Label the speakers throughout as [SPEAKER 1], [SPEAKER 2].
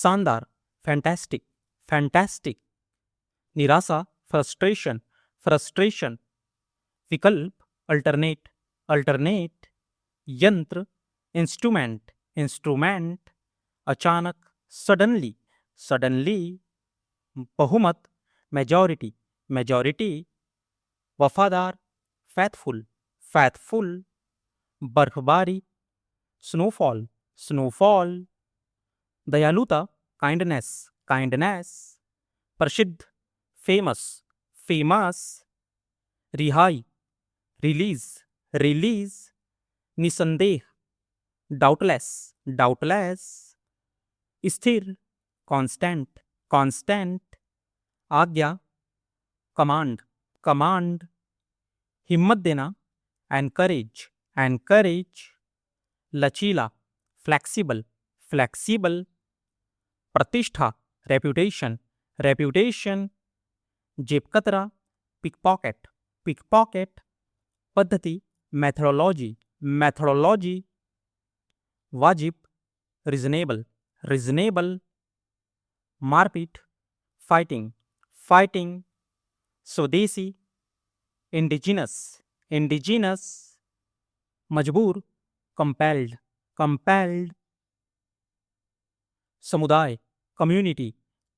[SPEAKER 1] शानदार, fantastic, fantastic. निराशा, frustration, frustration. विकल्प, अल्टरनेट, अल्टरनेट। यंत्र, इंस्ट्रूमेंट, इंस्ट्रूमेंट। अचानक, सडनली, सडनली। बहुमत, मेजॉरिटी, मेजॉरिटी। वफादार, फैथफुल, फैथफुल। बर्फबारी, स्नोफॉल, स्नोफॉल। दयालुता, काइंडनेस, काइंडनेस। प्रसिद्ध, फेमस, फेमस। रिहाई, रिलीज, रिलीज। निसंदेह, डाउटलेस, डाउटलेस। स्थिर, कांस्टेंट, कांस्टेंट। आज्ञा, कमांड, कमांड। हिम्मत देना, एनकरेज, एनकरेज। लचीला, फ्लेक्सिबल, फ्लेक्सिबल। प्रतिष्ठा, रेप्यूटेशन, रेप्यूटेशन। जेबकतरा, pickpocket, pickpocket. पद्धति, मेथोडोलॉजी, मेथोडोलॉजी। वाजिब, रिजनेबल, रिजनेबल। मारपीट, फाइटिंग, फाइटिंग। स्वदेशी, इंडिजिनस, इंडिजिनस। मजबूर, कंपेल्ड, कंपेल्ड। समुदाय, कम्युनिटी,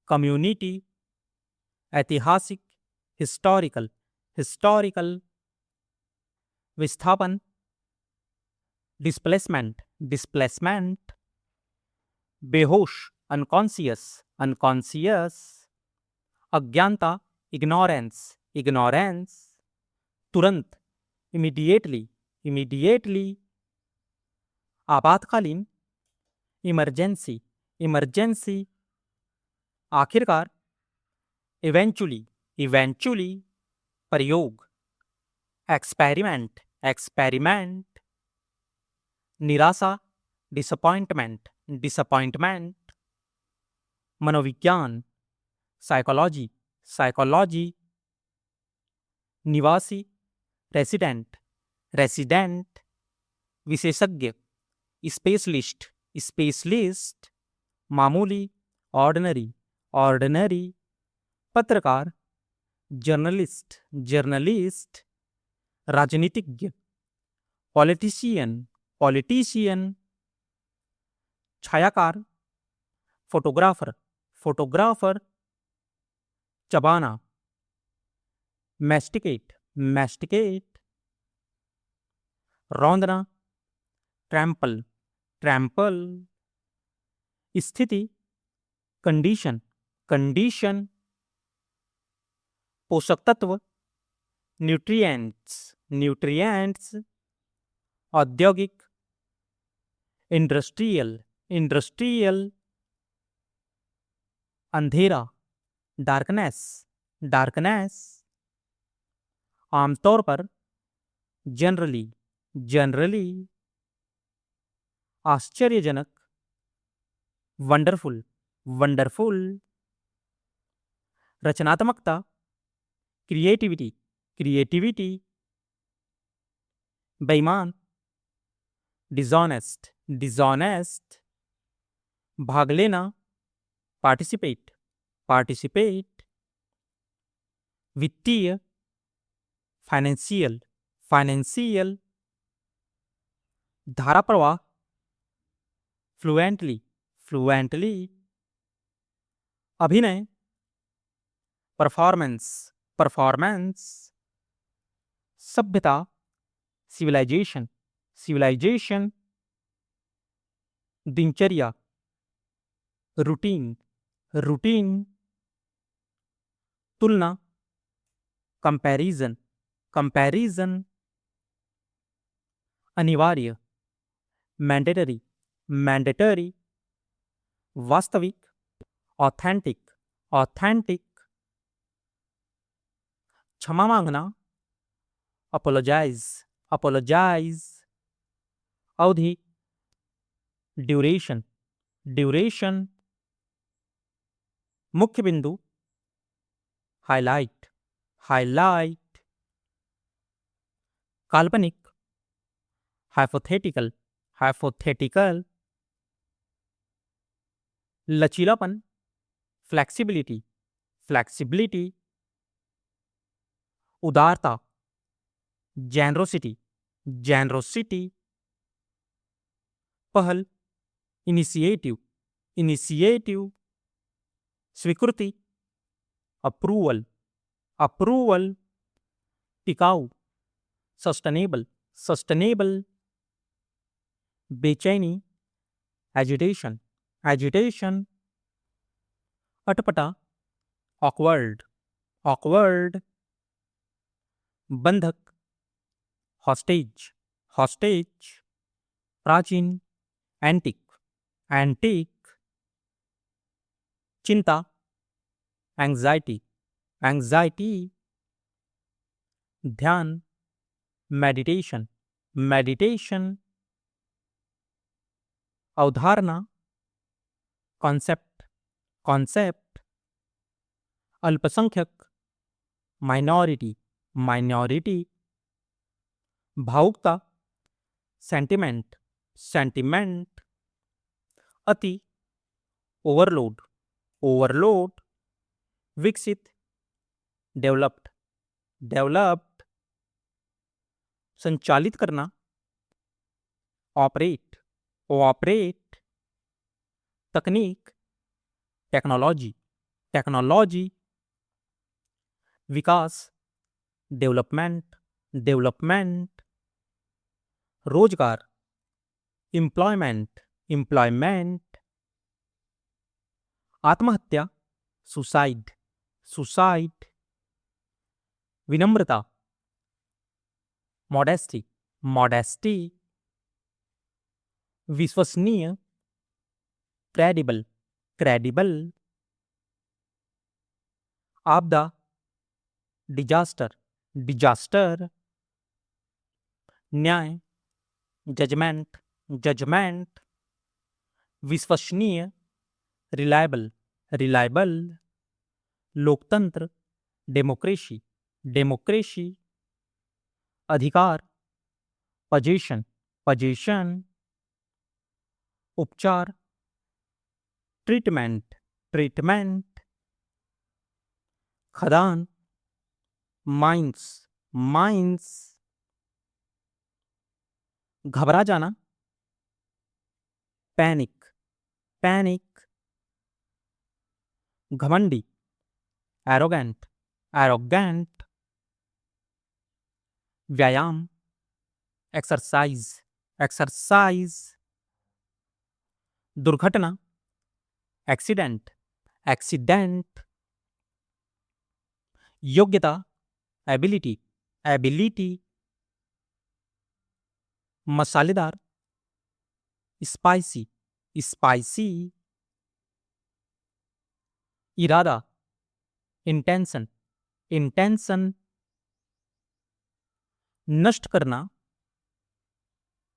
[SPEAKER 1] कम्युनिटी। ऐतिहासिक, हिस्टोरिकल, हिस्टोरिकल। विस्थापन, डिस्प्लेसमेंट, डिस्प्लेसमेंट। बेहोश, अनकॉन्सियस, अनकॉन्सियस। अज्ञानता, इग्नोरेंस, इग्नोरेंस। तुरंत, इमीडिएटली, इमीडिएटली। आपातकालीन, इमरजेंसी, इमरजेंसी। आखिरकार, इवेंचुअली, इवेंचुअली। प्रयोग, एक्सपेरिमेंट, एक्सपेरिमेंट। निराशा, डिसअपॉइंटमेंट, डिसअपॉइंटमेंट। मनोविज्ञान, साइकोलॉजी, साइकोलॉजी। निवासी, रेसिडेंट, रेसिडेंट। विशेषज्ञ, स्पेशलिस्ट, स्पेशलिस्ट। मामूली, ऑर्डिनरी, ऑर्डिनरी। पत्रकार, जर्नलिस्ट, जर्नलिस्ट। राजनीतिज्ञ, पॉलिटिशियन, पॉलिटिशियन। छायाकार, फोटोग्राफर, फोटोग्राफर। चबाना, मैस्टिकेट, मैस्टिकेट। रौंदना, ट्रैम्पल, ट्रैम्पल। स्थिति, कंडीशन, कंडीशन। पोषक तत्व, न्यूट्रिएंट्स, न्यूट्रिएंट्स। औद्योगिक, इंडस्ट्रियल, इंडस्ट्रियल। अंधेरा, डार्कनेस, डार्कनेस। आमतौर पर, जनरली, जनरली। आश्चर्यजनक, वंडरफुल, वंडरफुल। रचनात्मकता, क्रिएटिविटी, क्रिएटिविटी। बेईमान, डिसऑनेस्ट, डिसऑनेस्ट। भाग लेना, पार्टिसिपेट, पार्टिसिपेट। वित्तीय, फाइनेंशियल, फाइनेंशियल। धारा प्रवाह, फ्लुएंटली, फ्लुएंटली। अभिनय, परफॉर्मेंस, परफॉर्मेंस। सभ्यता, सिविलाइजेशन, सिविलाइजेशन। दिनचर्या, रूटीन, रूटीन। तुलना, कंपैरिजन, कंपैरिजन। अनिवार्य, मैंडेटरी, मैंडेटरी। वास्तविक, ऑथेंटिक, ऑथेंटिक। क्षमा मांगना, अपोलोजाइज, अपोलोजाइज। अवधि, ड्यूरेशन, ड्यूरेशन। मुख्य बिंदु, हाइलाइट, हाइलाइट। काल्पनिक, हाइपोथेटिकल, हाइपोथेटिकल। लचीलापन, फ्लेक्सिबिलिटी, फ्लेक्सिबिलिटी, उदारता, जेनरोसिटी, जेनरोसिटी, पहल, इनिशिएटिव, इनिशिएटिव, स्वीकृति, अप्रूवल, अप्रूवल, टिकाऊ, सस्टेनेबल, सस्टेनेबल, बेचैनी, एजिटेशन, एजिटेशन, अटपटा, ऑकवर्ड, ऑकवर्ड, बंधक, हॉस्टेज, हॉस्टेज, प्राचीन, एंटिक, एंटिक, चिंता, एंजाइटी, एंजाइटी, ध्यान, मेडिटेशन, मेडिटेशन, अवधारणा, कॉन्सेप्ट, कॉन्सेप्ट, अल्पसंख्यक, माइनॉरिटी, माइनॉरिटी, भावुकता, सेंटिमेंट, सेंटिमेंट, अति, ओवरलोड, ओवरलोड, विकसित, डेवलप्ड, डेवलप्ड, संचालित करना, ऑपरेट, ऑपरेट, तकनीक, टेक्नोलॉजी, टेक्नोलॉजी, विकास, डेवलपमेंट, डेवलपमेंट, रोजगार, एम्प्लॉयमेंट, एम्प्लॉयमेंट, आत्महत्या, सुसाइड, सुसाइड, विनम्रता, मॉडेस्टी, मॉडेस्टी, विश्वसनीय, क्रेडिबल, क्रेडिबल, आपदा, डिजास्टर, डिजास्टर, न्याय, जजमेंट, जजमेंट, विश्वसनीय, रिलायबल, रिलायबल, लोकतंत्र, डेमोक्रेसी, डेमोक्रेसी, अधिकार, पोजीशन, पोजीशन, उपचार, ट्रीटमेंट, ट्रीटमेंट, खदान, माइंस, माइंस, घबरा जाना, पैनिक, पैनिक, घमंडी, एरोगेंट, एरोगेंट, व्यायाम, एक्सरसाइज, एक्सरसाइज, दुर्घटना, एक्सीडेंट, एक्सीडेंट, योग्यता, एबिलिटी, एबिलिटी, मसालेदार, स्पाइसी, स्पाइसी, इरादा, इंटेंशन, इंटेंशन, नष्ट करना,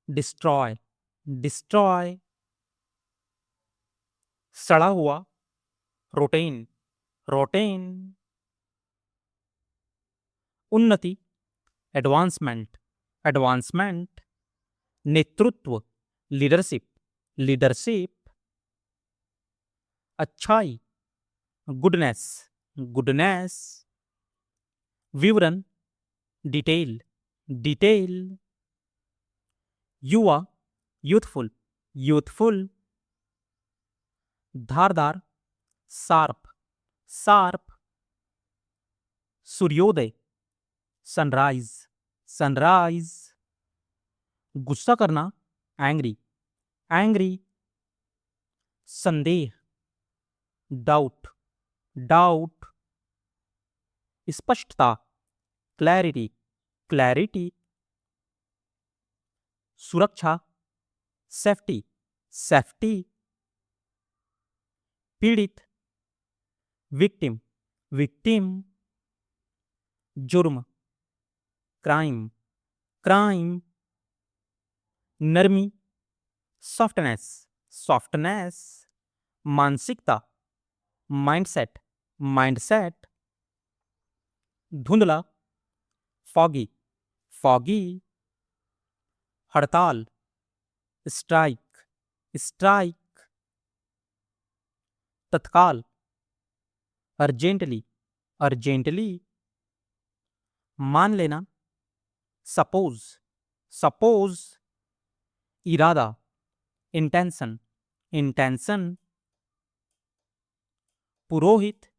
[SPEAKER 1] डिस्ट्रॉय, डिस्ट्रॉय, सड़ा हुआ, रोटेन, रोटेन, उन्नति, एडवांसमेंट, एडवांसमेंट, नेतृत्व, लीडरशिप, लीडरशिप, अच्छाई, गुडनेस, गुडनेस, विवरण, डिटेल, डिटेल, युवा, यूथफुल, यूथफुल, धारदार, शार्प, शार्प, सूर्योदय, सनराइज, सनराइज, गुस्सा करना, एंग्री, एंग्री, संदेह, डाउट, डाउट, स्पष्टता, क्लैरिटी, क्लैरिटी, सुरक्षा, सेफ्टी, सेफ्टी, पीड़ित, विक्टिम, विक्टिम, जुर्म, क्राइम, क्राइम, नरमी, सॉफ्टनेस, सॉफ्टनेस, मानसिकता, माइंडसेट, माइंडसेट, धुंधला, फॉगी, फॉगी, हड़ताल, स्ट्राइक, स्ट्राइक, तत्काल, अर्जेंटली, अर्जेंटली, मान लेना, सपोज, सपोज, इरादा, इंटेंशन, इंटेंशन, पुरोहित,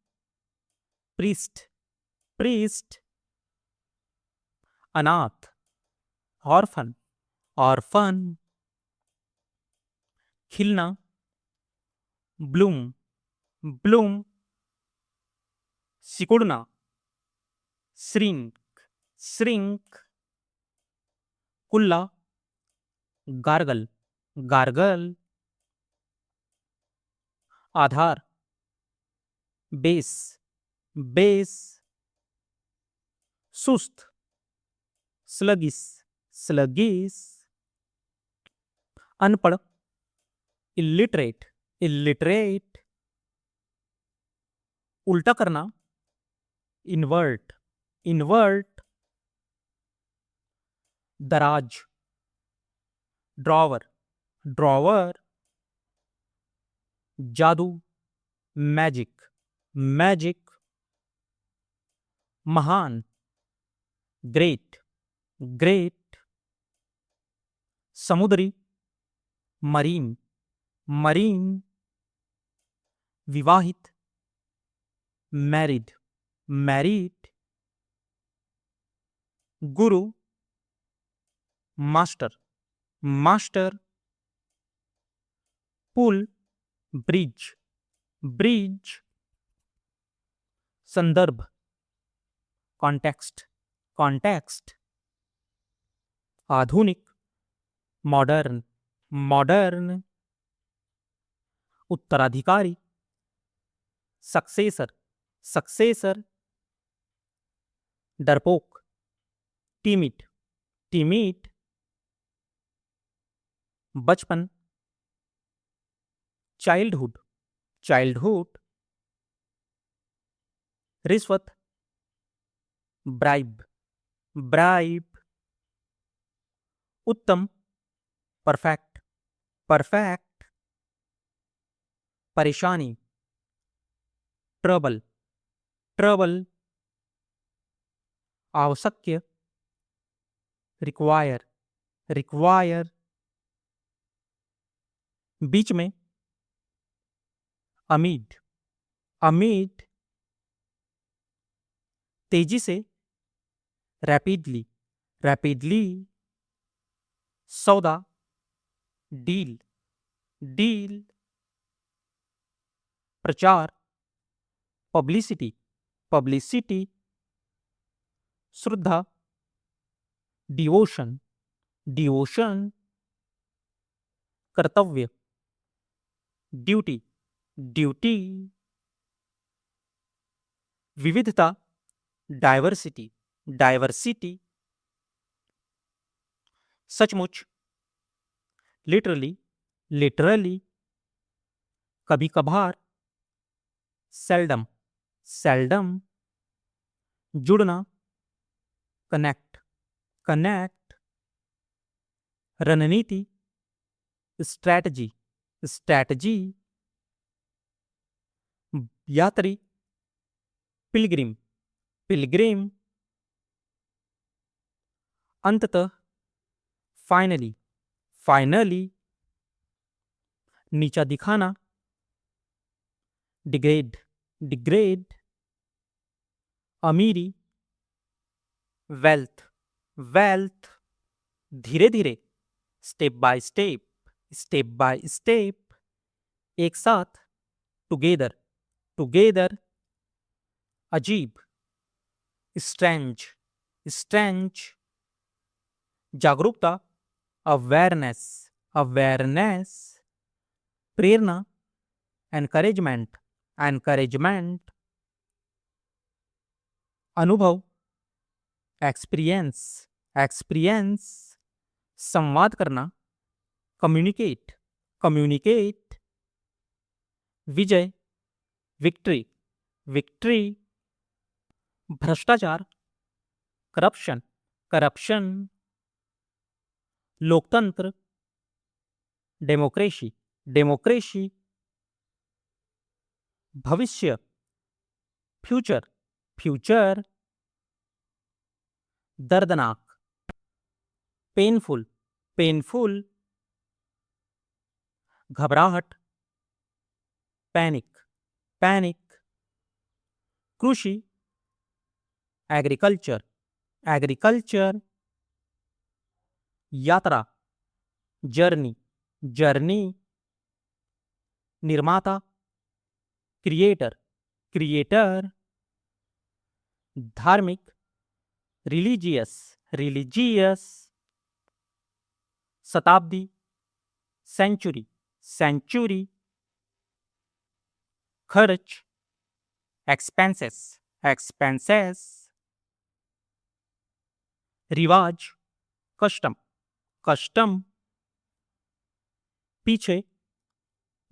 [SPEAKER 1] प्रीस्ट, प्रीस्ट, अनाथ, ऑर्फन, ऑर्फन, खिलना, ब्लूम, ब्लूम, सिकुड़ना, श्रिंक, श्रिंक, कुल्ला, गार्गल, गार्गल, आधार, बेस, बेस, सुस्त, स्लगिस, स्लगिस, अनपढ़, इलिटरेट, इलिटरेट, उल्टा करना, इन्वर्ट, इन्वर्ट, दराज, ड्रॉवर, ड्रॉवर, जादू, मैजिक, मैजिक, महान, ग्रेट, ग्रेट, समुद्री, मरीन, मरीन, विवाहित, मैरिड, मैरिड, गुरु, मास्टर, मास्टर, पुल, ब्रिज, ब्रिज, संदर्भ, कॉन्टेक्स्ट, कॉन्टेक्स्ट, आधुनिक, मॉडर्न, मॉडर्न, उत्तराधिकारी, सक्सेसर, सक्सेसर, डरपोक, टीमिट, टीमिट, बचपन, चाइल्डहुड, चाइल्डहुड, रिश्वत, ब्राइब, ब्राइब, उत्तम, परफेक्ट, परफेक्ट, परेशानी, ट्रबल, ट्रबल, आवश्यक, रिक्वायर, रिक्वायर, बीच में, अमीड, अमीड, तेजी से, रैपिडली, रैपिडली, सौदा, डील, डील, प्रचार, पब्लिसिटी, पब्लिसिटी, श्रद्धा, डिवोशन, डिवोशन, कर्तव्य, ड्यूटी, ड्यूटी, विविधता, डाइवर्सिटी, डाइवर्सिटी, सचमुच, लिटरली, लिटरली, कभी कभार, सेल्डम, सेल्डम, जुड़ना, कनेक्ट, कनेक्ट, रणनीति, स्ट्रैटेजी, स्ट्रैटेजी, यात्री, पिलग्रिम, पिलग्रिम, अंततः, फाइनली, फाइनली, नीचा दिखाना, डिग्रेड, डिग्रेड, अमीरी, वेल्थ, वेल्थ, धीरे धीरे, step by step, step by step, एक साथ, टुगेदर, टुगेदर, अजीब, स्ट्रेंज, स्ट्रेंज, जागरूकता, अवेयरनेस, अवेयरनेस, प्रेरणा, एनकरेजमेंट, एनकरेजमेंट, अनुभव, एक्सपीरियंस, एक्सपीरियंस, संवाद करना, कम्युनिकेट, कम्युनिकेट, विजय, विक्ट्री, विक्ट्री, भ्रष्टाचार, करप्शन, करप्शन, लोकतंत्र, डेमोक्रेसी, डेमोक्रेसी, भविष्य, फ्यूचर, फ्यूचर, दर्दनाक, पेनफुल, पेनफुल, घबराहट, पैनिक, पैनिक, कृषि, एग्रीकल्चर, एग्रीकल्चर, यात्रा, जर्नी, जर्नी, निर्माता, क्रिएटर, क्रिएटर, धार्मिक, रिलीजियस, रिलीजियस, शताब्दी, सेंचुरी, सेंचुरी, खर्च, एक्सपेंसेस, एक्सपेंसेस, रिवाज, कस्टम, कस्टम, पीछे,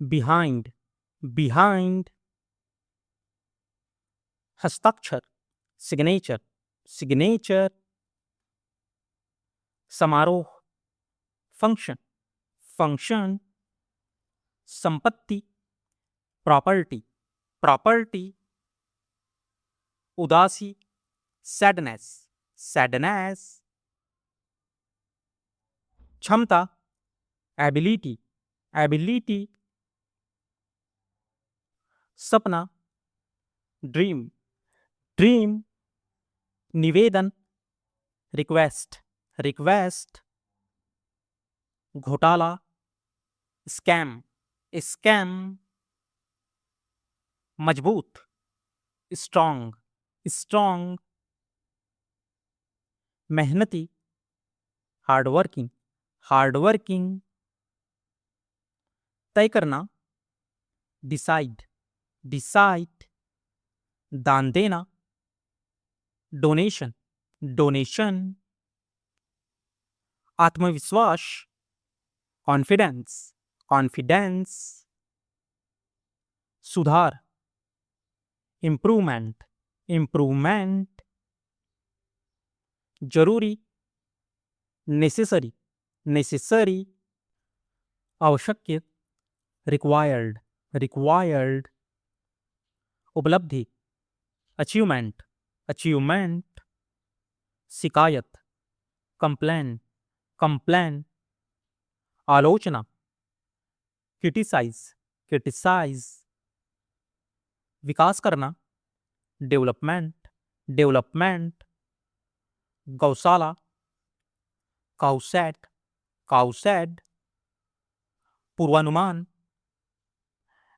[SPEAKER 1] बिहाइंड, बिहाइंड, हस्ताक्षर, सिग्नेचर, सिग्नेचर, समारोह, फंक्शन, फंक्शन, संपत्ति, प्रॉपर्टी, प्रॉपर्टी, उदासी, सैडनेस, सैडनेस, क्षमता, एबिलिटी, एबिलिटी, सपना, ड्रीम, ड्रीम, निवेदन, रिक्वेस्ट, रिक्वेस्ट, घोटाला, स्कैम, स्कैम, मजबूत, स्ट्रॉन्ग, स्ट्रॉन्ग, मेहनती, हार्डवर्किंग, हार्डवर्किंग, तय करना, डिसाइड, डिसाइड, दान देना, डोनेशन, डोनेशन, आत्मविश्वास, कॉन्फिडेंस, कॉन्फिडेंस, सुधार, इम्प्रूवमेंट, इम्प्रूवमेंट, जरूरी, नेसेसरी, नेसेसरी, आवश्यक, रिक्वायर्ड, रिक्वायर्ड, उपलब्धि, अचीवमेंट, अचीवमेंट, शिकायत, कंप्लेन, कंप्लेन, आलोचना, क्रिटिसाइज, क्रिटिसाइज, विकास करना, डेवलपमेंट, डेवलपमेंट, गौशाला, काउसेट, काउसेट, पूर्वानुमान,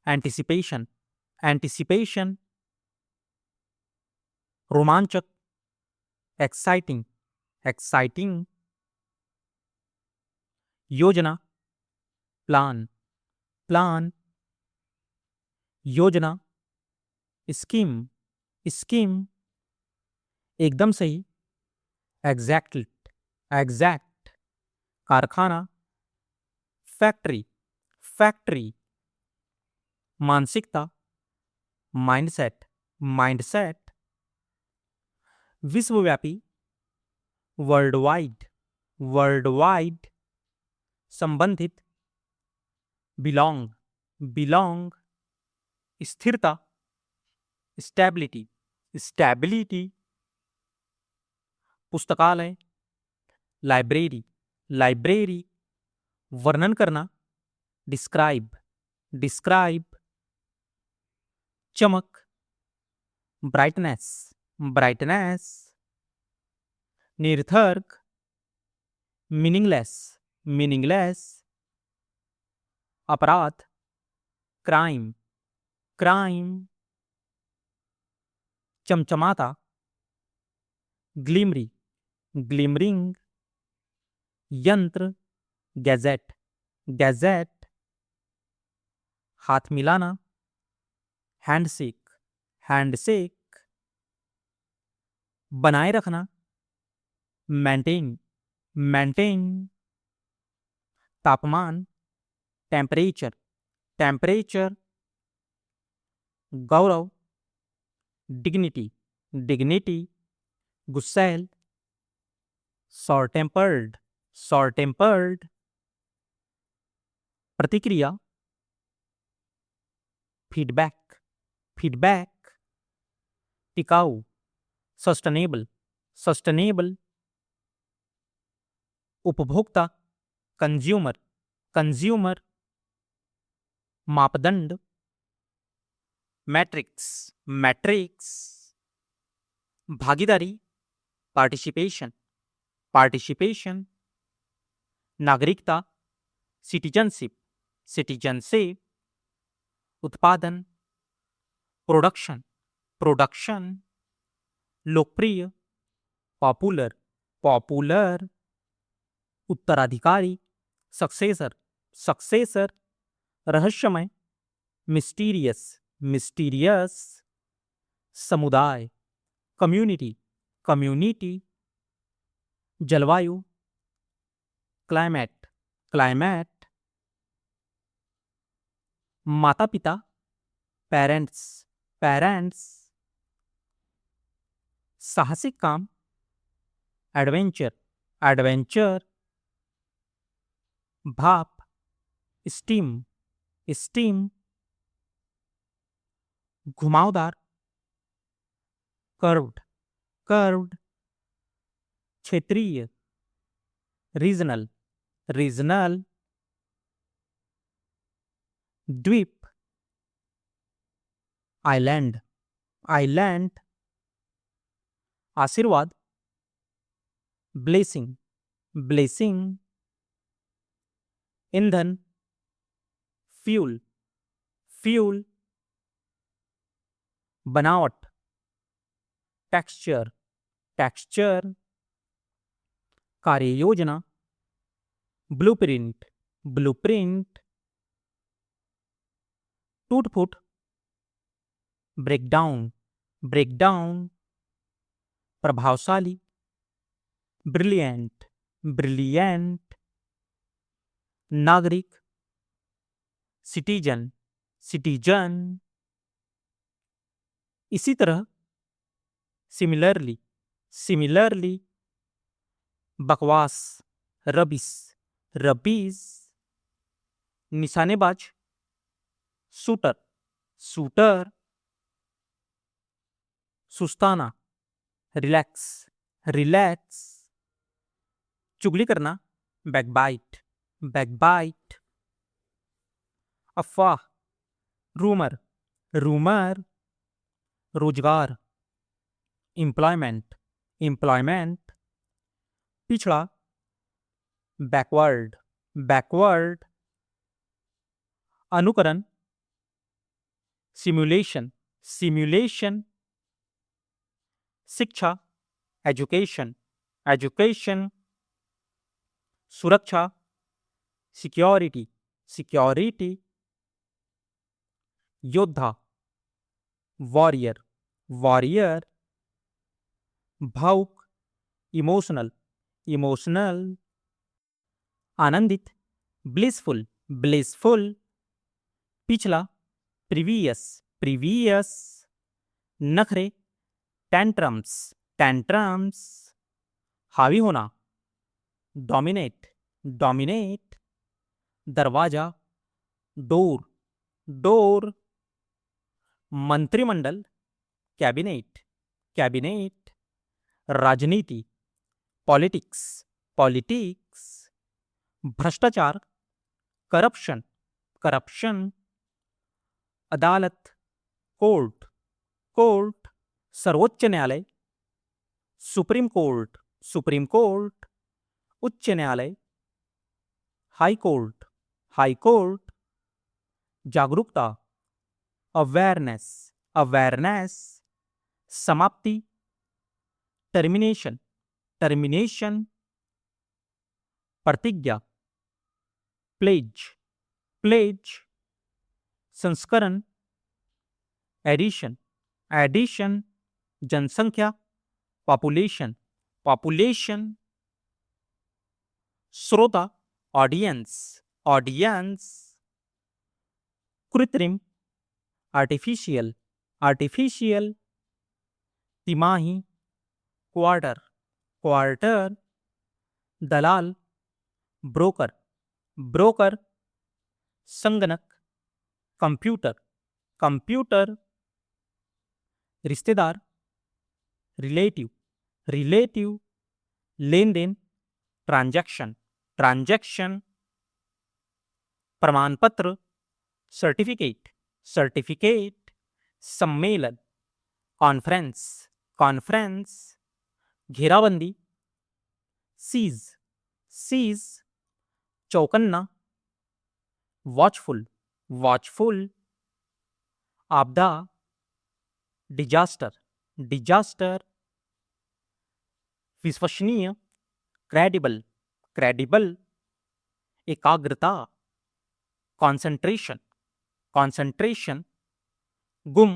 [SPEAKER 1] एंटिसिपेशन, एंटिसिपेशन, रोमांचक, एक्साइटिंग, एक्साइटिंग, योजना, प्लान, प्लान, योजना, स्कीम, स्कीम, एकदम सही, एग्जैक्ट, एग्जैक्ट, कारखाना, फैक्ट्री, फैक्ट्री, मानसिकता, माइंडसेट, माइंडसेट, विश्वव्यापी, वर्ल्ड वाइड, वर्ल्ड वाइड, संबंधित, बिलोंग, बिलोंग, स्थिरता, स्टेबिलिटी, स्टेबिलिटी, पुस्तकालय, लाइब्रेरी, लाइब्रेरी, वर्णन करना, डिस्क्राइब, डिस्क्राइब, चमक, ब्राइटनेस, ब्राइटनेस, निरर्थक, मीनिंगलेस, मीनिंगलेस, अपराध, क्राइम, क्राइम, चमचमाता, ग्लिमरी, ग्लिमरिंग, यंत्र, गैजेट, गैजेट, हाथ मिलाना, हैंडशेक, हैंडशेक, बनाए रखना, मेंटेन, मेंटेन, तापमान, टेम्परेचर, टेम्परेचर, गौरव, डिग्निटी, डिग्निटी, गुस्सैल, शॉर्ट टेम्पर्ड, शॉर्ट टेम्पर्ड, प्रतिक्रिया, फीडबैक, फीडबैक, टिकाऊ, सस्टेनेबल, सस्टेनेबल, उपभोक्ता, कंज्यूमर, कंज्यूमर, मापदंड, मैट्रिक्स, मैट्रिक्स, भागीदारी, पार्टिसिपेशन, पार्टिसिपेशन, नागरिकता, सिटीजनशिप, सिटीजनशिप, उत्पादन, प्रोडक्शन, प्रोडक्शन, लोकप्रिय, पॉपुलर, पॉपुलर, उत्तराधिकारी, सक्सेसर, सक्सेसर, रहस्यमय, मिस्टीरियस, मिस्टीरियस, समुदाय, कम्युनिटी, कम्युनिटी, जलवायु, क्लाइमेट, क्लाइमेट, माता पिता, पेरेंट्स, पेरेंट्स, साहसिक काम, एडवेंचर, एडवेंचर, भाप, स्टीम, स्टीम, घुमावदार, कर्व्ड, कर्व्ड, क्षेत्रीय, रीजनल, रीजनल, द्वीप, आइलैंड, आइलैंड, आशीर्वाद, ब्लेसिंग, ब्लेसिंग, ईंधन, फ्यूल, फ्यूल, बनावट, टेक्सचर, टेक्सचर, कार्य योजना, ब्लूप्रिंट, ब्लूप्रिंट, टूट फूट, ब्रेकडाउन, ब्रेकडाउन, प्रभावशाली, ब्रिलियंट, ब्रिलियंट, नागरिक, सिटीजन, सिटीजन, इसी तरह, सिमिलरली, सिमिलरली, बकवास, रबिस, रबीस, निशानेबाज, शूटर, शूटर, सुस्ताना, रिलैक्स, रिलैक्स, चुगली करना, बैकबाइट, बैकबाइट, अफवाह, रूमर, रूमर, रोजगार, एम्प्लॉयमेंट, एम्प्लॉयमेंट, पिछड़ा, बैकवर्ड, बैकवर्ड, अनुकरण, सिमुलेशन, सिमुलेशन, शिक्षा, एजुकेशन, एजुकेशन, सुरक्षा, सिक्योरिटी, सिक्योरिटी, योद्धा, वॉरियर, वॉरियर, भावुक, इमोशनल, इमोशनल, आनंदित, ब्लिसफुल, ब्लिसफुल, पिछला, प्रीवियस, प्रीवियस, नखरे, टेंट्रम्स, टेंट्रम्स, हावी होना, डोमिनेट, डोमिनेट, दरवाजा, डोर, डोर, मंत्रिमंडल, कैबिनेट, कैबिनेट, राजनीति, पॉलिटिक्स, पॉलिटिक्स, भ्रष्टाचार, करप्शन, करप्शन, अदालत, कोर्ट, कोर्ट, सर्वोच्च न्यायालय, सुप्रीम कोर्ट, सुप्रीम कोर्ट, उच्च न्यायालय, हाई कोर्ट, हाई कोर्ट, जागरूकता, अवेयरनेस, अवेयरनेस, समाप्ति, टर्मिनेशन, टर्मिनेशन, प्रतिज्ञा, प्लेज, प्लेज, संस्करण, एडिशन, एडिशन, जनसंख्या, पॉपुलेशन, पॉपुलेशन, श्रोता, ऑडियंस, ऑडियंस, कृत्रिम, आर्टिफिशियल, आर्टिफिशियल, तिमाही, क्वार्टर, क्वार्टर, दलाल, ब्रोकर, ब्रोकर, संगणक, कंप्यूटर, कंप्यूटर, रिश्तेदार, रिलेटिव, रिलेटिव, लेन देन, ट्रांजैक्शन, ट्रांजैक्शन, प्रमाण पत्र, सर्टिफिकेट, सर्टिफिकेट, सम्मेलन, कॉन्फ्रेंस, कॉन्फ्रेंस, घेराबंदी, सीज, सीज, चौकन्ना, वॉचफुल, वॉचफुल, आपदा, डिजास्टर, डिजास्टर, विश्वसनीय, क्रेडिबल, क्रेडिबल, एकाग्रता, कॉन्सेंट्रेशन, कॉन्सेंट्रेशन, गुम,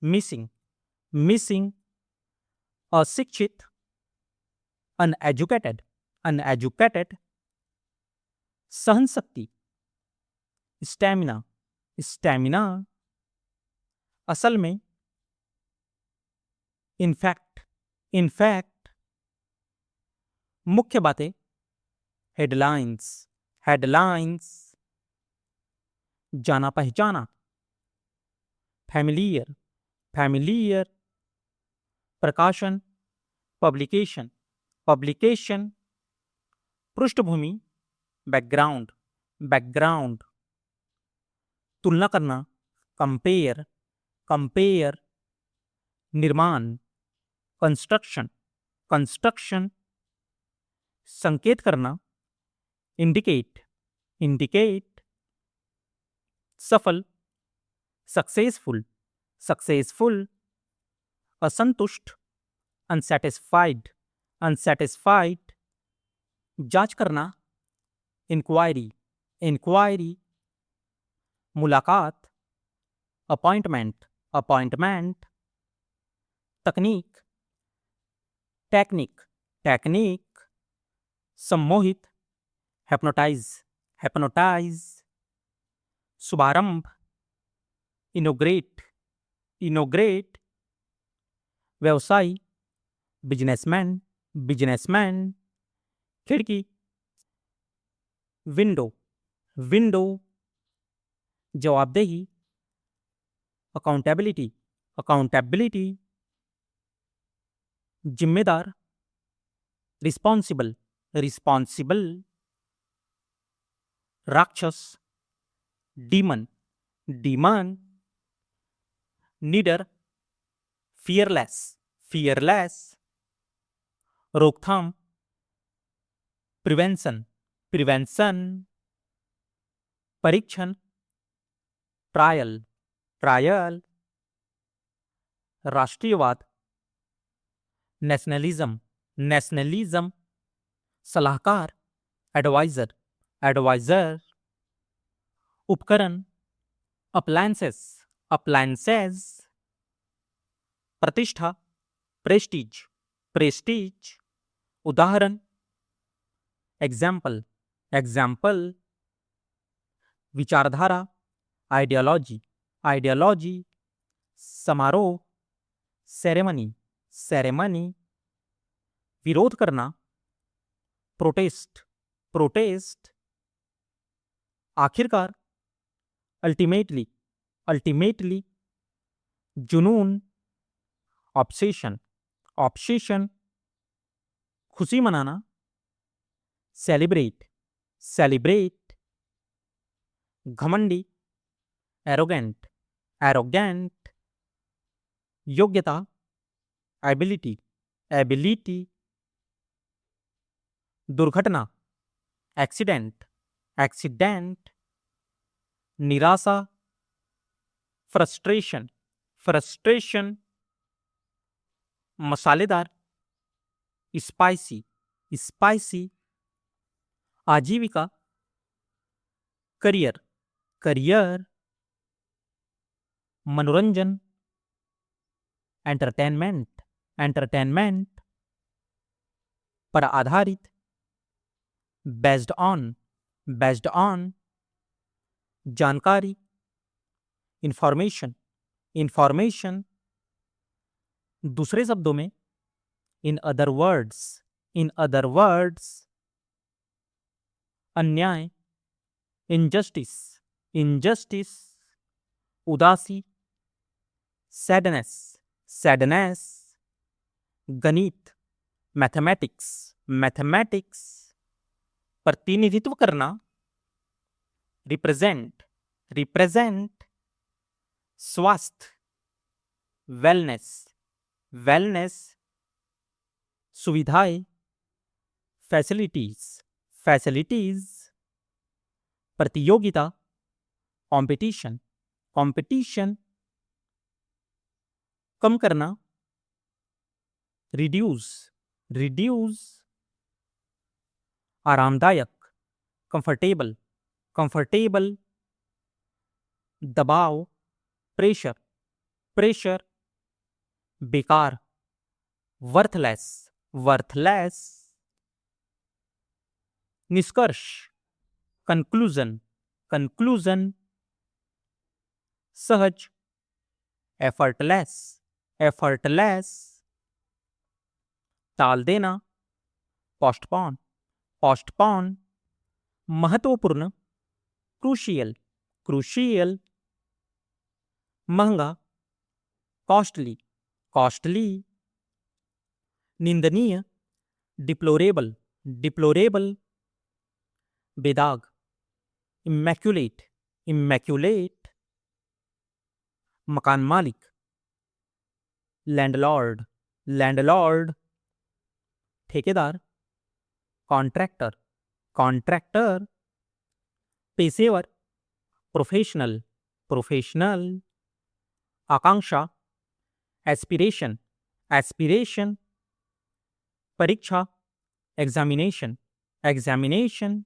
[SPEAKER 1] मिसिंग, मिसिंग, अशिक्षित, अनएजुकेटेड, अनएजुकेटेड, सहन शक्ति, स्टैमिना, स्टैमिना, असल में, इनफैक्ट, इनफैक्ट, मुख्य बातें, हेडलाइंस, हेडलाइंस, जाना पहचाना, फैमिलियर, फैमिलियर, प्रकाशन, पब्लिकेशन, पब्लिकेशन, पृष्ठभूमि, बैकग्राउंड, बैकग्राउंड, तुलना करना, कंपेयर, कंपेयर, निर्माण, कंस्ट्रक्शन, कंस्ट्रक्शन, संकेत करना, इंडिकेट, इंडिकेट, सफल, सक्सेसफुल, सक्सेसफुल, असंतुष्ट, अनसेटिस्फाइड, अनसेटिस्फाइड, जांच करना, इंक्वायरी, इंक्वायरी, मुलाकात, अपॉइंटमेंट, अपॉइंटमेंट, तकनीक, टेक्निक, टेक्निक, सम्मोहित, हेप्नोटाइज, हेप्नोटाइज, शुभारंभ, इनोग्रेट, इनोग्रेट, व्यवसायी, बिजनेसमैन, बिजनेसमैन, खिड़की, विंडो, विंडो, जवाबदेही, अकाउंटेबिलिटी, अकाउंटेबिलिटी, जिम्मेदार, रिस्पॉन्सिबल, रिस्पॉन्सिबल, राक्षस, डीमन, डीमन, नीडर, फियरलेस, फियरलेस, रोकथाम, प्रिवेंशन, प्रिवेंशन, परीक्षण, ट्रायल, ट्रायल, राष्ट्रीयवाद, नेशनलिज्म, नेशनलिज्म, सलाहकार, एडवाइजर, एडवाइजर, उपकरण, अप्लायंसेस, अप्लायंसेस, प्रतिष्ठा, प्रेस्टीज, प्रेस्टीज, उदाहरण, एग्जाम्पल, एग्जाम्पल, विचारधारा, आइडियोलॉजी, आइडियोलॉजी, समारोह, सेरेमनी, सेरेमनी, विरोध करना, प्रोटेस्ट, प्रोटेस्ट, आखिरकार, अल्टीमेटली, अल्टीमेटली, जुनून, ऑब्सेशन, ऑब्सेशन, खुशी मनाना, सेलिब्रेट, सेलिब्रेट, घमंडी, एरोगेंट, एरोगेंट, योग्यता, एबिलिटी, एबिलिटी, दुर्घटना, एक्सीडेंट, एक्सीडेंट, निराशा, फ्रस्ट्रेशन, फ्रस्ट्रेशन, मसालेदार, स्पाइसी, स्पाइसी, आजीविका, करियर, करियर, मनोरंजन, एंटरटेनमेंट, एंटरटेनमेंट, पर आधारित, बेस्ड ऑन, बेस्ड ऑन, जानकारी, इंफॉर्मेशन, इंफॉर्मेशन, दूसरे शब्दों में, in other words, in other words, अन्याय, इनजस्टिस, इनजस्टिस, उदासी, सैडनेस, सैडनेस, गणित, मैथमेटिक्स, मैथमेटिक्स, प्रतिनिधित्व करना, रिप्रेजेंट, रिप्रेजेंट, स्वास्थ्य, वेलनेस, वेलनेस, सुविधाएं, फैसिलिटीज, फैसिलिटीज, प्रतियोगिता, कंपटीशन, कंपटीशन, कम करना, रिड्यूस, रिड्यूस, आरामदायक, कंफर्टेबल, कंफर्टेबल, दबाव, प्रेशर, प्रेशर, बेकार, वर्थलेस, वर्थलेस, निष्कर्ष, कंक्लूजन, कंक्लूजन, सहज, एफर्टलेस, एफर्टलेस, टाल देना, पोस्टपोन, पोस्टपोन, महत्वपूर्ण, क्रूशियल, क्रूशियल, महंगा, कॉस्टली, कॉस्टली, निंदनीय, डिप्लोरेबल, डिप्लोरेबल, बेदाग, इमैक्युलेट, इमैक्युलेट, मकान मालिक, लैंडलॉर्ड, लैंडलॉर्ड, ठेकेदार, कॉन्ट्रैक्टर, कॉन्ट्रैक्टर, पेशेवर, प्रोफेशनल, प्रोफेशनल, आकांक्षा, एस्पिरेशन, एस्पिरेशन, परीक्षा, एग्जामिनेशन, एग्जामिनेशन,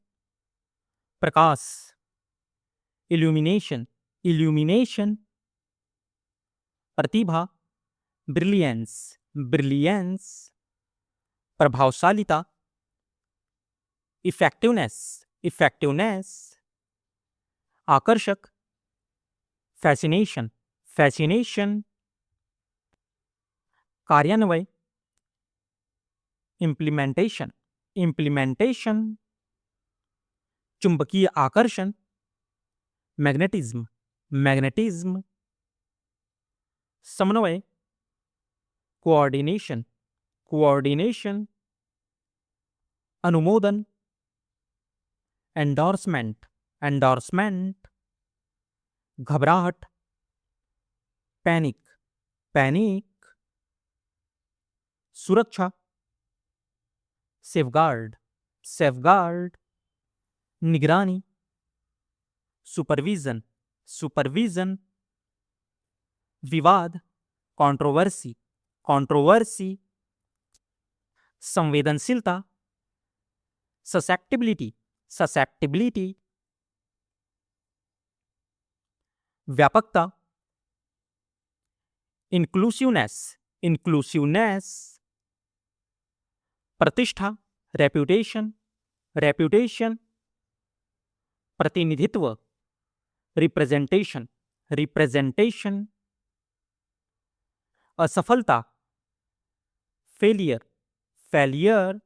[SPEAKER 1] प्रकाश, इल्यूमिनेशन, इल्यूमिनेशन, प्रतिभा, ब्रिलियंस, ब्रिलियंस, प्रभावशालिता, इफेक्टिवनेस, इफेक्टिवनेस, आकर्षक, फैसिनेशन, फैसिनेशन, कार्यान्वय, इम्प्लीमेंटेशन, इम्प्लीमेंटेशन, चुंबकीय आकर्षण, मैग्नेटिज्म, मैग्नेटिज्म, समन्वय, कोऑर्डिनेशन, कोऑर्डिनेशन, अनुमोदन, एंडोर्समेंट, एंडोर्समेंट, घबराहट, पैनिक, पैनिक, सुरक्षा, सेफगार्ड, सेफगार्ड, निगरानी, सुपरविजन, सुपरविजन, विवाद, कंट्रोवर्सी, कंट्रोवर्सी, संवेदनशीलता, ससेप्टिबिलिटी, ससेप्टिबिलिटी, व्यापकता, इंक्लूसिवनेस, इंक्लूसिवनेस, प्रतिष्ठा, रेप्यूटेशन, रेप्यूटेशन, प्रतिनिधित्व, रिप्रेजेंटेशन, रिप्रेजेंटेशन, असफलता, फेलियर, फेलियर,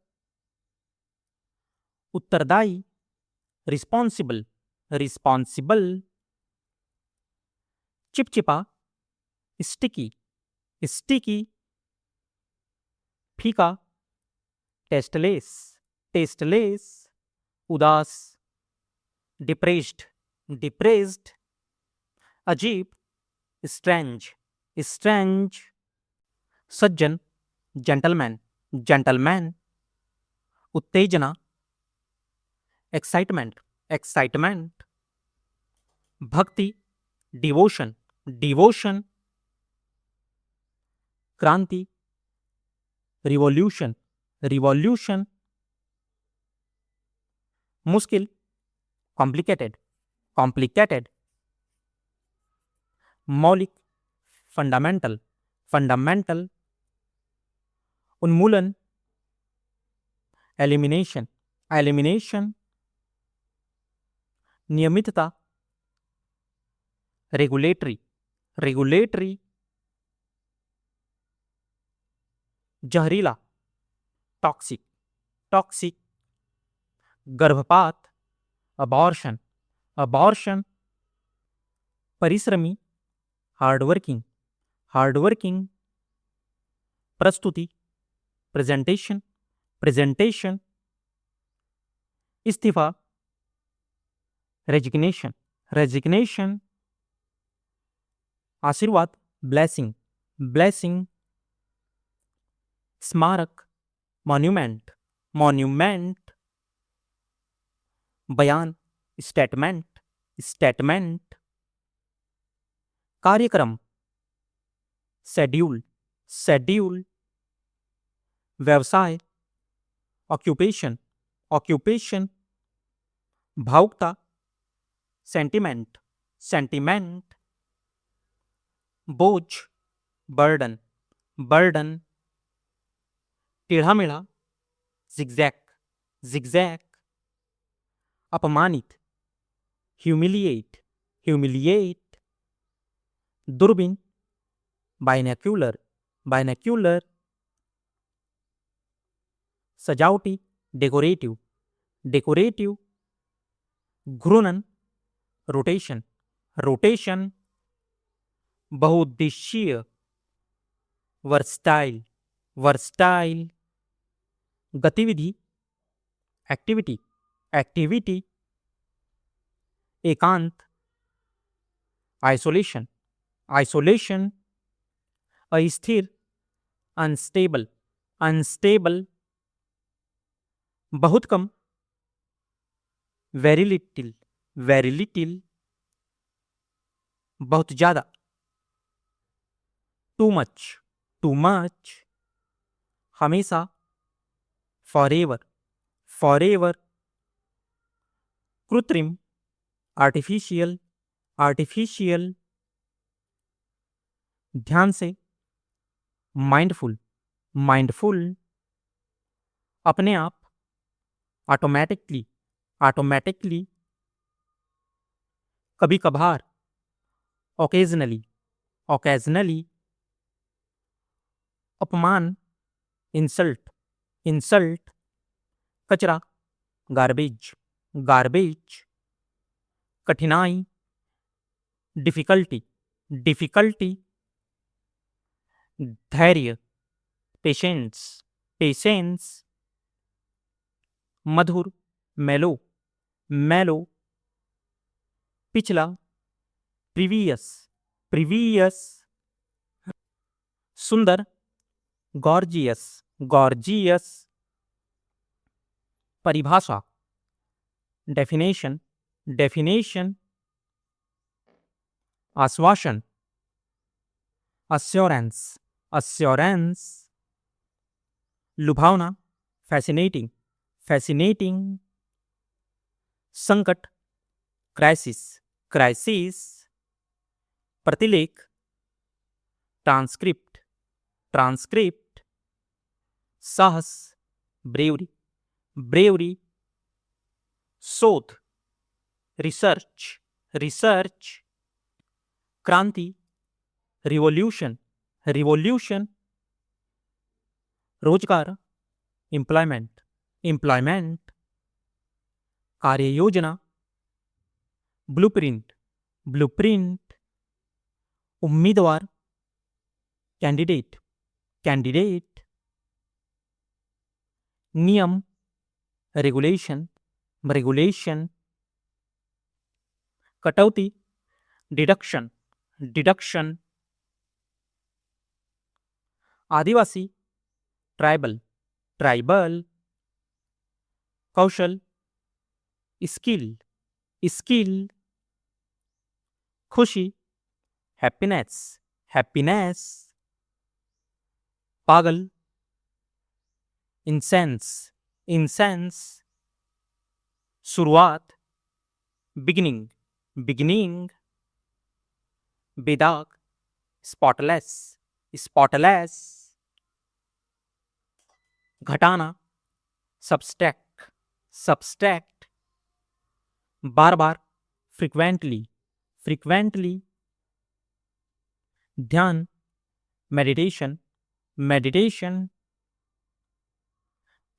[SPEAKER 1] उत्तरदायी, रिस्पॉन्सिबल, रिस्पॉन्सिबल, चिपचिपा, स्टिकी, स्टिकी, फीका, टेस्टलेस, टेस्टलेस, उदास, डिप्रेस्ड, डिप्रेस्ड, अजीब, स्ट्रेंज, स्ट्रेंज, सज्जन, जेंटलमैन, जेंटलमैन, उत्तेजना, एक्साइटमेंट, एक्साइटमेंट, भक्ति, डिवोशन, डिवोशन, क्रांति, रिवॉल्यूशन, रिवॉल्यूशन, मुश्किल, कॉम्प्लिकेटेड, कॉम्प्लिकेटेड, मौलिक, फंडामेंटल, फंडामेंटल, उन्मूलन, एलिमिनेशन, एलिमिनेशन, नियमितता, रेगुलेटरी, रेगुलेटरी, जहरीला, टॉक्सिक, टॉक्सिक, गर्भपात, अबॉर्शन, अबॉर्शन, परिश्रमी, हार्डवर्किंग, हार्डवर्किंग, प्रस्तुति, प्रेजेंटेशन, प्रेजेंटेशन, इस्तीफा, रेजिग्नेशन, रेजिग्नेशन, आशीर्वाद, ब्लेसिंग, ब्लेसिंग, स्मारक, मॉन्यूमेंट, मॉन्यूमेंट, बयान, स्टेटमेंट, स्टेटमेंट, कार्यक्रम, शेड्यूल, शेड्यूल, व्यवसाय, ऑक्यूपेशन, ऑक्यूपेशन, भावुकता, सेंटिमेंट, सेंटिमेंट, बोझ, बर्डन, बर्डन, टेढ़ा मेढ़ा, जिगजैग, जिगजैग, अपमानित, ह्यूमिलिएट, ह्यूमिलिएट, दूरबीन, बाइनोक्यूलर, बाइनोक्यूलर, सजावटी, डेकोरेटिव, डेकोरेटिव, घूर्णन, रोटेशन, रोटेशन, बहुउद्देशीय, वर्सटाइल, वर्सटाइल, गतिविधि, एक्टिविटी, एक्टिविटी, एकांत, आइसोलेशन, आइसोलेशन, अस्थिर, अनस्टेबल, अनस्टेबल, बहुत कम, वेरी लिटिल, वेरी लिटिल, बहुत ज्यादा, टू मच, टू मच, हमेशा, फॉरएवर, फॉरएवर, कृत्रिम, आर्टिफिशियल, आर्टिफिशियल, ध्यान से, माइंडफुल, माइंडफुल, अपने आप, ऑटोमेटिकली, ऑटोमेटिकली, कभी कभार, ओकेजनली, ओकेजनली, अपमान, इंसल्ट, इंसल्ट, कचरा, गार्बेज, गार्बेज, कठिनाई, डिफिकल्टी, डिफिकल्टी, धैर्य, पेशेंस, पेशेंस, मधुर, मेलो, मेलो, पिछला, प्रीवियस, प्रीवियस, सुंदर, गॉर्जियस, गॉर्जियस, परिभाषा, डेफिनेशन, डेफिनेशन, आश्वासन, अस्योरेंस, अस्योरेंस, लुभावना, फैसिनेटिंग, फैसिनेटिंग, संकट, क्राइसिस, क्राइसिस, प्रतिलेख, ट्रांसक्रिप्ट, ट्रांसक्रिप्ट, साहस, ब्रेवरी, ब्रेवरी, शोध, रिसर्च, रिसर्च, क्रांति, रिवॉल्यूशन, रिवॉल्यूशन, रोजगार, एम्प्लॉयमेंट, एम्प्लॉयमेंट, कार्य योजना, ब्लूप्रिंट, ब्लूप्रिंट, उम्मीदवार, कैंडिडेट, कैंडिडेट, नियम, रेगुलेशन, रेगुलेशन, कटौती, डिडक्शन, डिडक्शन, आदिवासी, ट्राइबल, ट्राइबल, कौशल, स्किल, स्किल, खुशी, हैप्पीनेस, हैप्पीनेस, पागल, इंसेंस, इंसेंस, शुरुआत, बिगिनिंग, बिगिनिंग, बेदाग, स्पॉटलेस, स्पॉटलेस, घटाना, सबस्ट्रैक्ट, सबस्ट्रैक्ट, बार बार, फ्रीक्वेंटली, फ्रीक्वेंटली, ध्यान, मेडिटेशन, मेडिटेशन,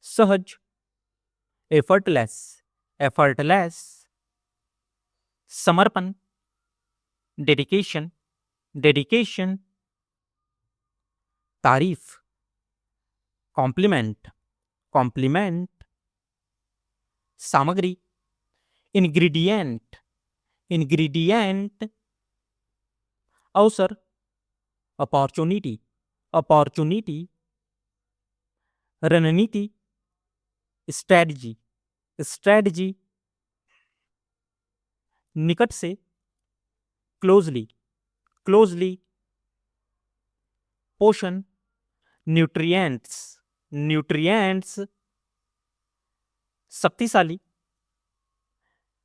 [SPEAKER 1] सहज, एफर्टलेस, एफर्टलेस, समर्पण, डेडिकेशन, डेडिकेशन, तारीफ, कॉम्प्लीमेंट, कॉम्प्लीमेंट, सामग्री, इंग्रेडिएंट, इंग्रेडिएंट, अवसर, अपॉर्चुनिटी, अपॉर्चुनिटी, रणनीति, स्ट्रेटजी, स्ट्रेटजी, निकट से, क्लोजली, क्लोजली, पोषण, न्यूट्रिएंट्स, न्यूट्रिएंट्स, शक्तिशाली,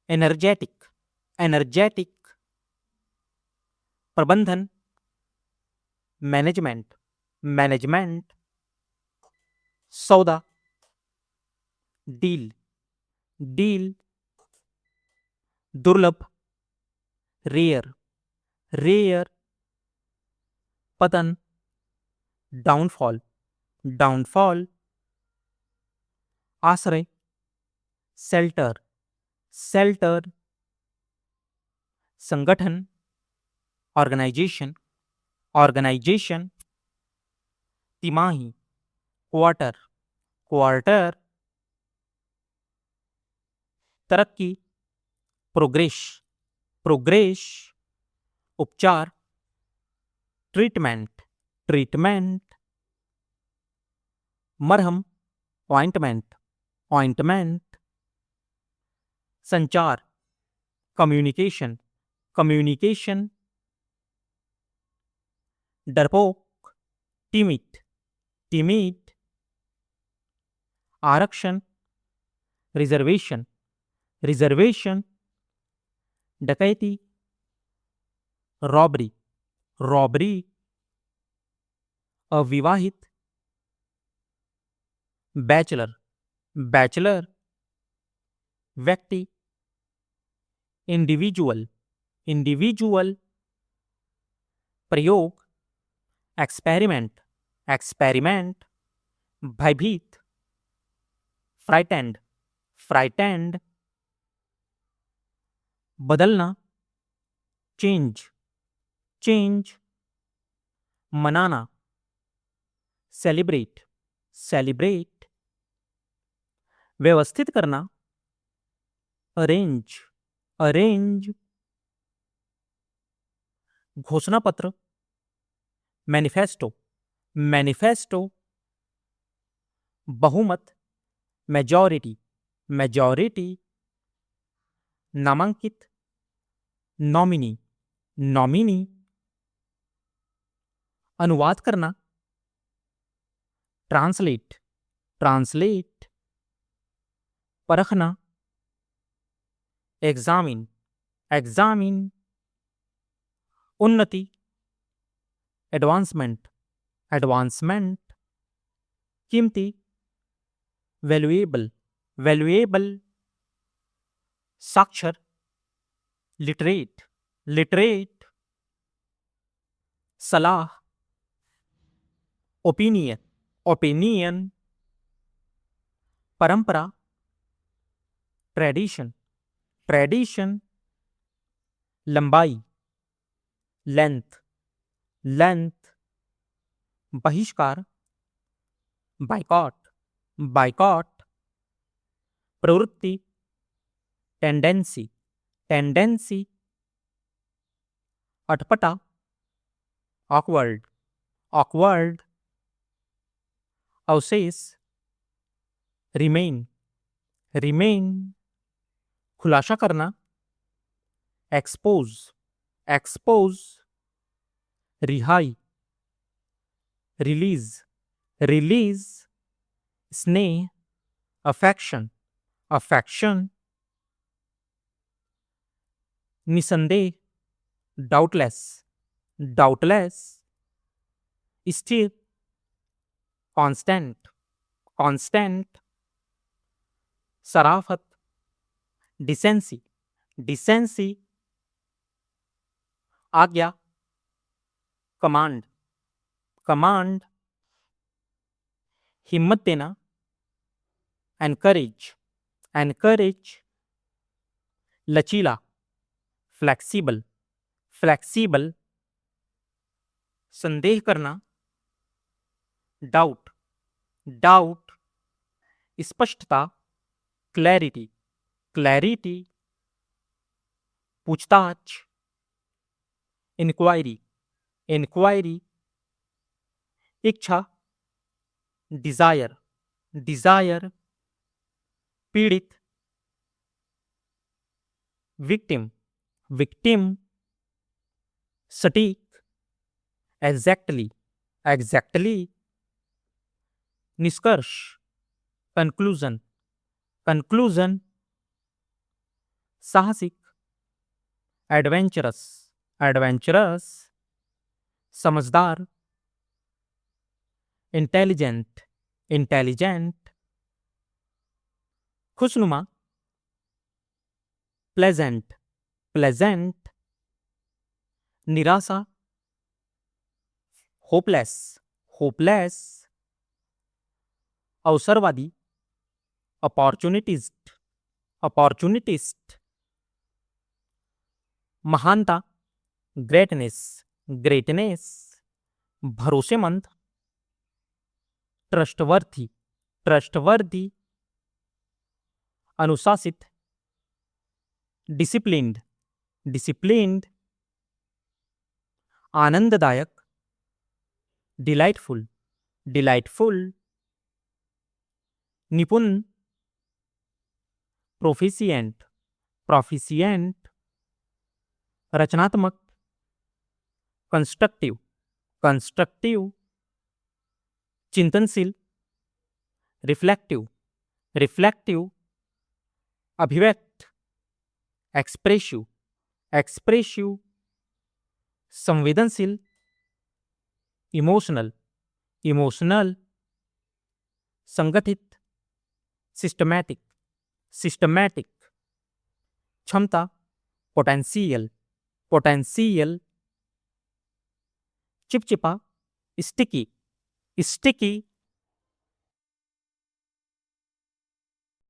[SPEAKER 1] एनर्जेटिक, एनर्जेटिक, प्रबंधन, मैनेजमेंट, मैनेजमेंट, सौदा, डील, डील, दुर्लभ, रेयर, रेयर, पतन, डाउनफॉल, डाउनफॉल, आश्रय, शेल्टर, शेल्टर, संगठन, ऑर्गेनाइजेशन, ऑर्गेनाइजेशन, तिमाही, क्वार्टर, क्वार्टर, तरक्की, प्रोग्रेस, प्रोग्रेस, उपचार, ट्रीटमेंट, ट्रीटमेंट, मरहम, ऑइंटमेंट, ऑइंटमेंट, संचार, कम्युनिकेशन, कम्युनिकेशन, डरपोक, टिमिट, टिमिट, आरक्षण, रिजर्वेशन, रिजर्वेशन, डकैती, रॉबरी, रॉबरी, अविवाहित, बैचलर, बैचलर, व्यक्ति, इंडिविजुअल, इंडिविजुअल, प्रयोग, एक्सपेरिमेंट, एक्सपेरिमेंट, भयभीत, फ्राइटेंड, फ्राइटेंड, बदलना, चेंज, चेंज, मनाना, सेलिब्रेट, सेलिब्रेट, व्यवस्थित करना, अरेंज, अरेंज, घोषणा पत्र, मैनिफेस्टो, मैनिफेस्टो, बहुमत, मेजॉरिटी, मेजॉरिटी, नामांकित, नॉमिनी, नॉमिनी, अनुवाद करना, ट्रांसलेट, ट्रांसलेट, परखना, एग्जामिन, एग्जामिन, उन्नति, एडवांसमेंट, एडवांसमेंट, कीमती, वैल्यूएबल, वैल्यूएबल, साक्षर, लिटरेट, लिटरेट, सलाह, ओपिनियन, ओपिनियन, परंपरा, ट्रेडिशन, ट्रेडिशन, लंबाई, लेंथ, लेंथ, बहिष्कार, बाइकॉट, बाइकॉट, प्रवृत्ति, टेंडेंसी, टेंडेंसी, अटपटा, ऑकवर्ड, ऑकवर्ड, अवशेष, रिमेन, रिमेन, खुलासा करना, एक्सपोज, एक्सपोज, रिहाई, रिलीज, रिलीज, स्नेह, अफेक्शन, अफेक्शन, निसंदेह, डाउटलेस, डाउटलेस, स्थिर, कांस्टेंट, कांस्टेंट, सराफत, डिसेंसी, डिसेंसी, आज्ञा, कमांड, कमांड, हिम्मत देना, एनकरेज, एनकरेज, लचीला, फ्लेक्सिबल, फ्लेक्सिबल, संदेह करना, डाउट, डाउट, स्पष्टता, क्लैरिटी, क्लैरिटी, पूछताछ, इंक्वायरी, इंक्वायरी, इच्छा, डिजायर, डिजायर, पीड़ित, विक्टिम, विक्टिम, सटीक, एग्जैक्टली, एग्जैक्टली, निष्कर्ष, कंक्लूजन, कंक्लूजन, साहसिक, एडवेंचरस, एडवेंचरस, समझदार, इंटेलिजेंट, इंटेलिजेंट, खुशनुमा, प्लेजेंट, प्लेजेंट, निराशा, होपलेस, होपलेस, अवसरवादी, अपॉर्चुनिटिस्ट, अपॉर्चुनिटिस्ट, महानता, ग्रेटनेस, ग्रेटनेस, भरोसेमंद, ट्रस्टवर्थी, ट्रस्टवर्दी, अनुशासित, डिसिप्लिन्ड, डिसिप्लिन्ड, आनंददायक, डिलाइटफुल, डिलाइटफुल, निपुण, प्रोफिशिएंट, प्रोफिशिएंट, रचनात्मक, कंस्ट्रक्टिव, कंस्ट्रक्टिव, चिंतनशील, रिफ्लेक्टिव, रिफ्लेक्टिव, अभिव्यक्त, एक्सप्रेसिव, एक्सप्रेसिव, संवेदनशील, इमोशनल, इमोशनल, संगठित, सिस्टमैटिक, सिस्टमैटिक, क्षमता, पोटेंशियल, पोटेंशियल, चिपचिपा, स्टिकी, स्टिकी,